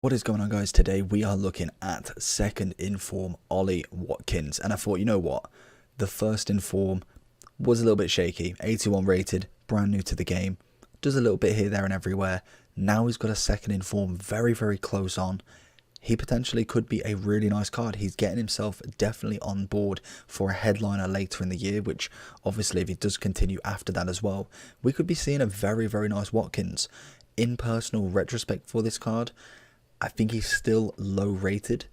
What is going on, guys? Today we are looking at second in form Ollie Watkins, and I thought, you know what, the first in form was a little bit shaky. 81 rated, brand new to the game, does a little bit here, there and everywhere. Now he's got a second in form, very close on. He potentially could be a really nice card. He's getting himself definitely on board for a headliner later in the year, which obviously if he does continue after that as well, we could be seeing a very nice Watkins. In personal retrospect for this card, I think he's still low rated,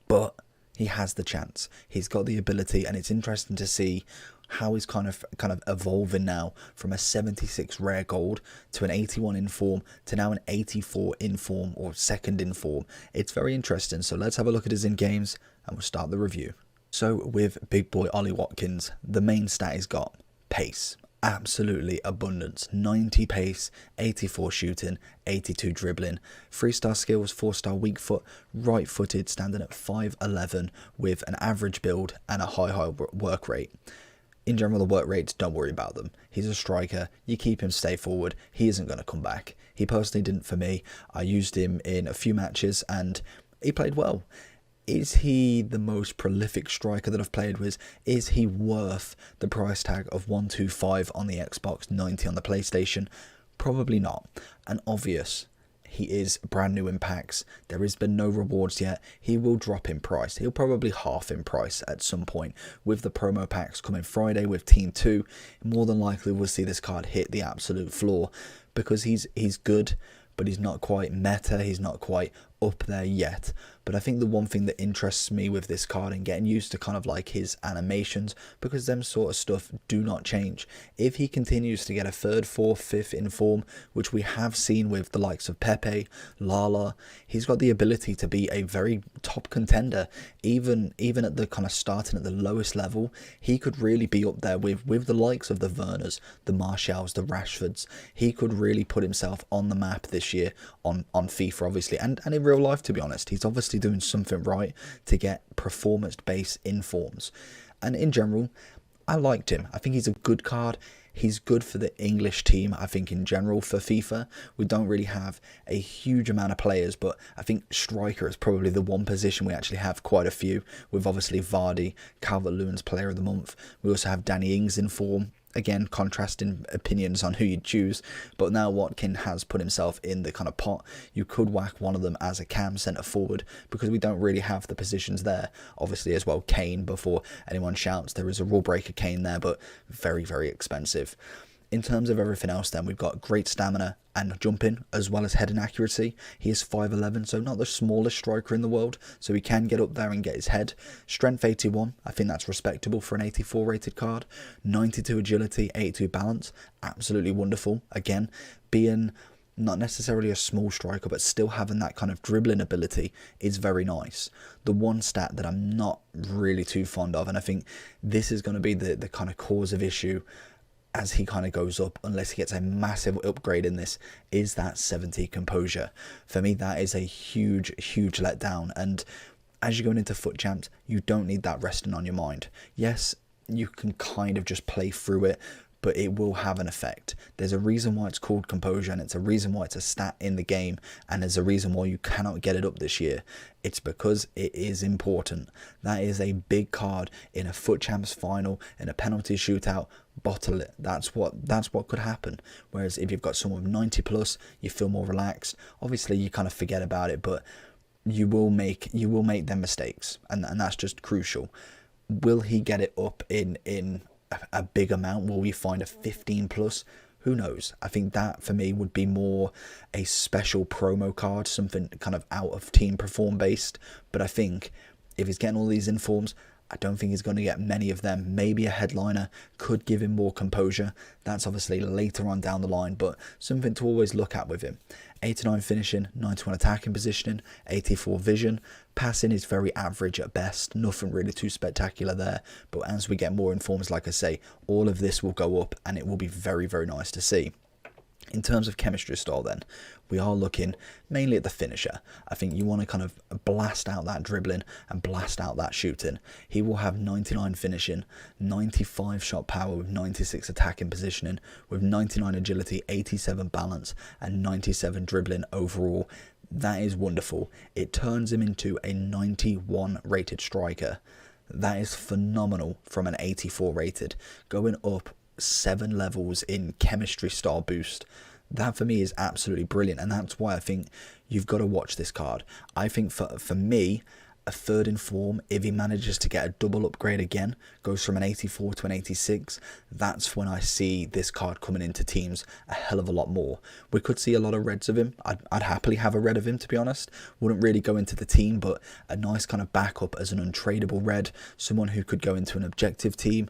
but he has the chance. He's got the ability, and it's interesting to see how he's kind of evolving now from a 76 rare gold to an 81 in form to now an 84 in form or second in form. It's very interesting. So let's have a look at his in games and we'll start the review. So with big boy Ollie Watkins, the main stat he's got pace. Absolutely abundance. 90 pace, 84 shooting, 82 dribbling, 3-star skills, 4-star weak foot, right footed, standing at 5'11 with an average build and a high work rate. In general, the work rates, don't worry about them. He's a striker. You keep him stay forward. He isn't going to come back. He personally didn't for me. I used him in a few matches and he played well. Is he the most prolific striker that I've played with? Is he worth the price tag of 125 on the Xbox, 90 on the PlayStation? Probably not. And obvious, he is brand new in packs. There has been no rewards yet. He will drop in price. He'll probably half in price at some point. With the promo packs coming Friday with Team 2, more than likely we'll see this card hit the absolute floor because he's good, but he's not quite meta. He's not quite up there yet. But I think the one thing that interests me with this card and getting used to kind of like his animations, because them sort of stuff do not change. If he continues to get a third, fourth, fifth in form, which we have seen with the likes of Pepe, Lala, he's got the ability to be a very top contender. Even at the kind of starting at the lowest level, he could really be up there with the likes of the Werners, the Marshalls, the Rashfords. He could really put himself on the map this year on FIFA, obviously, and in real life, to be honest. He's obviously doing something right to get performance-based informs. And in general, I liked him. I think he's a good card. He's good for the English team. I think in general for FIFA, we don't really have a huge amount of players, but I think striker is probably the one position we actually have quite a few, with obviously Vardy, Calvert-Lewin's player of the month. We also have Danny Ings in form. Again, contrasting opinions on who you'd choose, but now Watkins has put himself in the kind of pot. You could whack one of them as a cam centre forward because we don't really have the positions there. Obviously as well, Kane, before anyone shouts, there is a rule breaker Kane there, but very expensive. In terms of everything else then, we've got great stamina and jumping, as well as heading accuracy. He is 5'11", so not the smallest striker in the world, so he can get up there and get his head. Strength 81, I think that's respectable for an 84 rated card. 92 agility, 82 balance, absolutely wonderful. Again, being not necessarily a small striker, but still having that kind of dribbling ability is very nice. The one stat that I'm not really too fond of, and I think this is going to be the kind of cause of issue as he kind of goes up, unless he gets a massive upgrade in this, is that 70 composure. For me, that is a huge letdown. And as you're going into foot champs, you don't need that resting on your mind. Yes, you can kind of just play through it, but it will have an effect. There's a reason why it's called composure, and it's a reason why it's a stat in the game, and there's a reason why you cannot get it up this year. It's because it is important. That is a big card in a foot champs final, in a penalty shootout. Bottle it. That's what could happen. Whereas if you've got someone with 90 plus, you feel more relaxed. Obviously you kind of forget about it, but you will make them mistakes, and that's just crucial. Will he get it up in a big amount? Will we find a 15 plus? Who knows? I think that for me would be more a special promo card, something kind of out of team perform based. But I think if he's getting all these informs, I don't think he's going to get many of them. Maybe a headliner could give him more composure. That's obviously later on down the line, but something to always look at with him. 89 finishing, 91 attacking positioning, 84 vision. Passing is very average at best. Nothing really too spectacular there. But as we get more informs, like I say, all of this will go up and it will be very nice to see. In terms of chemistry style then, we are looking mainly at the finisher. I think you want to kind of blast out that dribbling and blast out that shooting. He will have 99 finishing, 95 shot power with 96 attacking positioning, with 99 agility, 87 balance and 97 dribbling overall. That is wonderful. It turns him into a 91 rated striker. That is phenomenal from an 84 rated. Going up 7 levels in chemistry star boost. That for me is absolutely brilliant, and that's why I think you've got to watch this card. I think for me, a third in form, if he manages to get a double upgrade again, goes from an 84 to an 86, that's when I see this card coming into teams a hell of a lot more. We could see a lot of reds of him. I'd happily have a red of him, to be honest. Wouldn't really go into the team, but a nice kind of backup as an untradeable red, someone who could go into an objective team.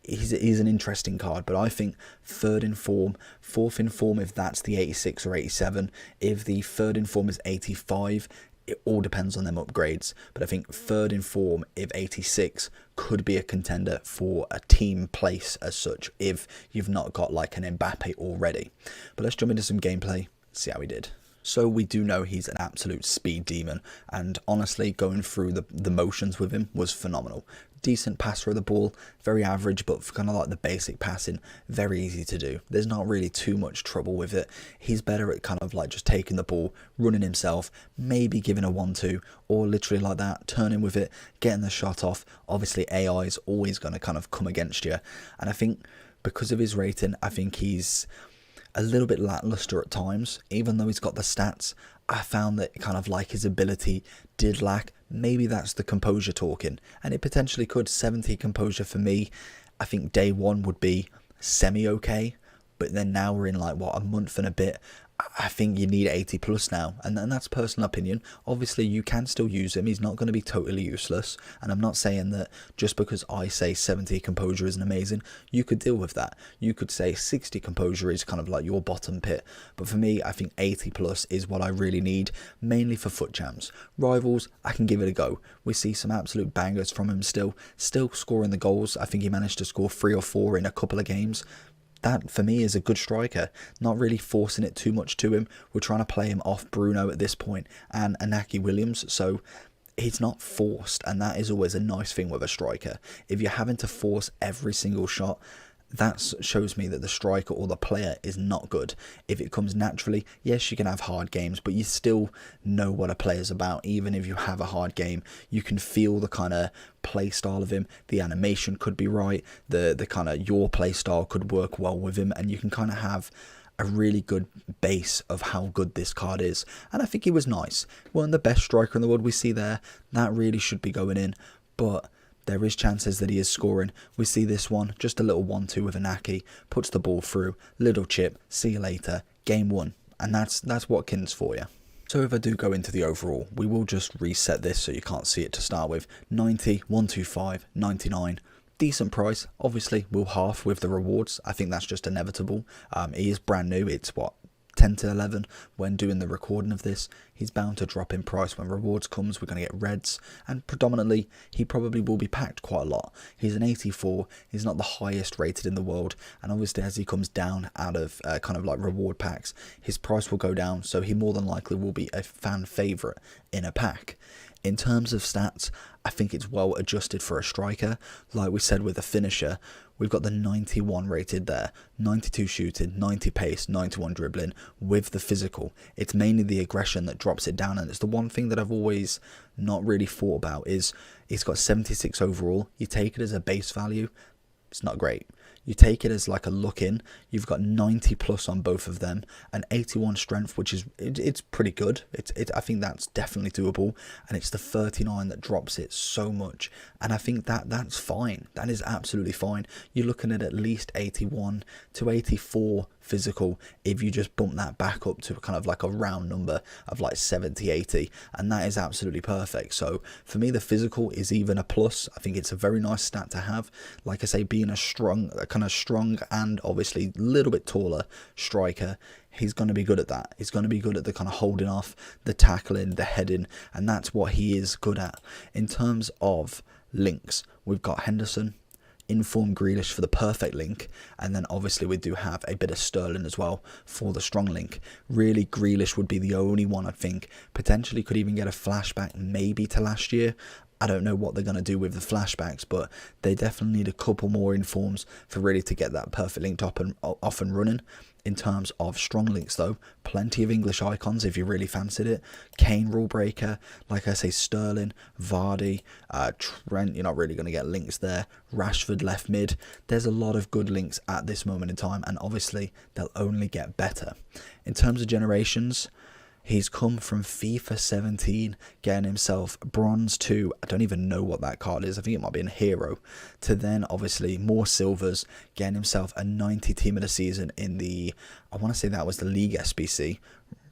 He's an interesting card, but I think third in form, fourth in form if that's the 86 or 87. If the third in form is 85, it all depends on them upgrades. But I think third in form if 86 could be a contender for a team place as such, if you've not got like an Mbappe already. But let's jump into some gameplay, see how he did. So we do know he's an absolute speed demon, and honestly going through the motions with him was phenomenal. Decent passer of the ball, very average, but kind of like the basic passing, very easy to do. There's not really too much trouble with it. He's better at kind of like just taking the ball, running himself, maybe giving a 1-2, or literally like that, turning with it, getting the shot off. Obviously AI is always going to kind of come against you, and I think because of his rating, I think he's a little bit lackluster at times. Even though he's got the stats, I found that kind of like his ability did lack. Maybe that's the composure talking, and it potentially could. 70 composure for me, I think day one would be semi-okay, but then now we're in like, what, a month and a bit. I think you need 80 plus now, and that's personal opinion. Obviously you can still use him, he's not going to be totally useless, and I'm not saying that just because I say 70 composure isn't amazing, you could deal with that. You could say 60 composure is kind of like your bottom pit, but for me I think 80 plus is what I really need, mainly for foot jams. Rivals, I can give it a go. We see some absolute bangers from him still scoring the goals. I think he managed to score 3 or 4 in a couple of games. That for me is a good striker, not really forcing it too much to him. We're trying to play him off Bruno at this point and Inaki Williams, so he's not forced, and that is always a nice thing with a striker. If you're having to force every single shot, that shows me that the striker or the player is not good. If it comes naturally, yes, you can have hard games, but you still know what a player's about. Even if you have a hard game, you can feel the kind of play style of him. The animation could be right. The kind of your play style could work well with him, and you can kind of have a really good base of how good this card is. And I think he was nice. Weren't the best striker in the world we see there. That really should be going in, but there is chances that he is scoring. We see this one, just a little 1-2 with Inaki, puts the ball through, little chip, see you later, game 1. And that's Watkins for you. So if I do go into the overall, we will just reset this so you can't see it to start with. 90, 125, 99. Decent price. Obviously, we'll half with the rewards. I think that's just inevitable. He is brand new. It's what, 10 to 11 when doing the recording of this. He's bound to drop in price when rewards comes. We're going to get reds, and predominantly he probably will be packed quite a lot. He's an 84, he's not the highest rated in the world, and obviously as he comes down out of kind of like reward packs, his price will go down, so he more than likely will be a fan favourite in a pack. In terms of stats, I think it's well adjusted for a striker. Like we said with a finisher, we've got the 91 rated there, 92 shooting, 90 pace, 91 dribbling with the physical. It's mainly the aggression that drops it down, and it's the one thing that I've always not really thought about is he's got 76 overall. You take it as a base value, it's not great. You take it as like a look in, you've got 90 plus on both of them, and 81 strength, which is, it's pretty good. I think that's definitely doable, and it's the 39 that drops it so much, and I think that's fine. That is absolutely fine. You're looking at least 81 to 84 physical if you just bump that back up to kind of like a round number of like 70, 80, and that is absolutely perfect. So for me, the physical is even a plus. I think it's a very nice stat to have. Like I say, being a kind of strong and obviously a little bit taller striker, he's going to be good at that. He's going to be good at the kind of holding off, the tackling, the heading, and that's what he is good at. In terms of links, we've got Henderson, inform Grealish for the perfect link, and then obviously we do have a bit of Sterling as well for the strong link. Really, Grealish would be the only one I think potentially could even get a flashback maybe to last year. I don't know what they're going to do with the flashbacks, but they definitely need a couple more informs for really to get that perfect linked up and off and running. In terms of strong links though, plenty of English icons if you really fancied it. Kane rule breaker, like I say, Sterling, Vardy, Trent, you're not really going to get links there. Rashford left mid. There's a lot of good links at this moment in time, and obviously they'll only get better. In terms of generations, he's come from FIFA 17, getting himself bronze 2, I don't even know what that card is, I think it might be a hero, to then obviously more silvers, getting himself a 90 team of the season in the, I want to say that was the League SBC,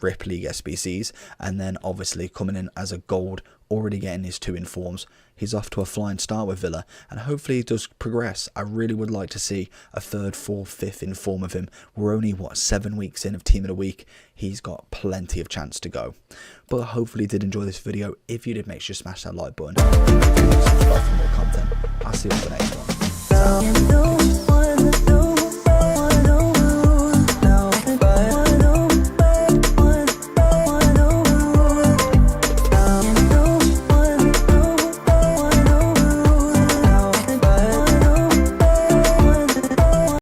RIP League SBCs, and then obviously coming in as a gold, already getting his 2 informs. He's off to a flying start with Villa, and hopefully he does progress. I really would like to see a 3rd, 4th, 5th inform of him. We're only, 7 weeks in of Team of the Week. He's got plenty of chance to go. But hopefully you did enjoy this video. If you did, make sure you smash that like button. Subscribe for more content. I'll see you on the next one.